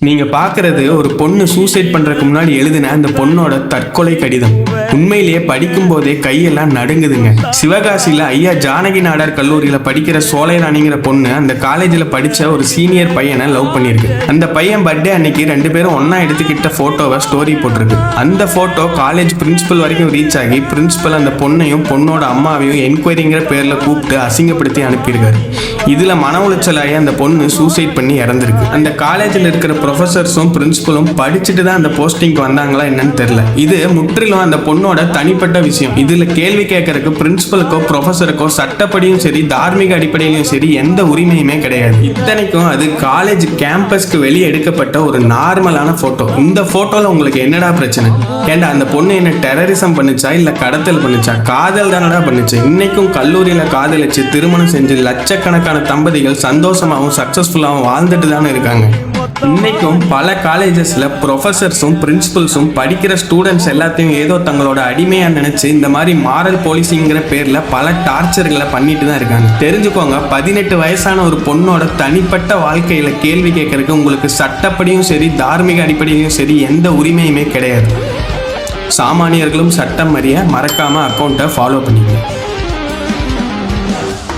நீங்க பாக்குறது ஒரு பொண்ணு சூசைட் பண்றதுக்கு முன்னாடி எழுதின அந்த பொண்ணோட தற்கொலை கடிதம். உண்மையிலேயே படிக்கும் போதே கையெல்லாம் நடுங்குதுங்க. சிவகாசியில ஐயா ஜானகி நாடார் கல்லூரியில படிக்கிற சோலைராணிங்கிற பொண்ணு அந்த காலேஜில் படிச்ச ஒரு சீனியர் பையனை லவ் பண்ணிருக்கு. அந்த பையன் பர்த்டே அன்னைக்கு 2 பேரும் ஒன்னா எடுத்துக்கிட்ட போட்டோவை ஸ்டோரி போட்டிருக்கு. அந்த போட்டோ காலேஜ் பிரின்சிபல் வரைக்கும் ரீச் ஆகி பிரின்சிபல் அந்த பொண்ணையும் பொண்ணோட அம்மாவையும் என்கொயரிங்கிற பேர்ல கூப்பிட்டு அசிங்கப்படுத்தி அனுப்பியிருக்காரு. இதுல மன உளைச்சலாகி அந்த பொண்ணு சூசைட் பண்ணி இறந்திருக்கு. அந்த காலேஜில் இருக்கிற ப்ரொஃபசர்ஸும் பிரின்சிபலும் படிச்சுட்டு தான் அந்த போஸ்டிங்க்கு வந்தாங்களா என்னன்னு தெரியல. இது முற்றிலும் அந்த பொண்ணோட தனிப்பட்ட விஷயம். இதுல கேள்வி கேட்கறதுக்கு பிரின்சிபலுக்கோ ப்ரொஃபசருக்கோ சட்டப்படியும் சரி தார்மீக அடிப்படையிலும் சரி எந்த உரிமையுமே கிடையாது. இத்தனைக்கும் அது காலேஜ் கேம்பஸ்க்கு வெளியே எடுக்கப்பட்ட ஒரு நார்மலான போட்டோ. இந்த போட்டோல உங்களுக்கு என்னடா பிரச்சனை? ஏண்டா அந்த பொண்ணு என்ன டெரரிசம் பண்ணுச்சா இல்ல கடத்தல் பண்ணுச்சா? காதல் தானடா பண்ணுச்சு. இன்னைக்கும் கல்லூரியில காதலிச்சு திருமணம் செஞ்சு லட்சக்கணக்கான தம்பதிகள் சந்தோஷமாகவும் சக்சஸ்ஃபுல்லாகவும் வாழ்ந்துட்டு தானே இருக்காங்க. இன்னைக்கும் பல காலேஜஸ்ல ப்ரொஃபசர்ஸும் பிரின்சிபல்ஸும் படிக்கிற ஸ்டூடெண்ட்ஸ் எல்லாத்தையும் ஏதோ தங்களோட அடிமையா நினைச்சு இந்த மாதிரி மாரல் போலீசிங்கிற பேர்ல பல டார்ச்சர்களை பண்ணிட்டு தான் இருக்காங்க. தெரிஞ்சுக்கோங்க, 18 வயசான ஒரு பொண்ணோட தனிப்பட்ட வாழ்க்கையில கேள்வி கேட்கறதுக்கு உங்களுக்கு சட்டப்படியும் சரி தார்மீக அடிப்படையிலும் சரி எந்த உரிமையுமே கிடையாது. சாமானியர்களும் சட்டம் அறிய மறக்காம அக்கௌண்ட்டை ஃபாலோ பண்ணிக்கணும்.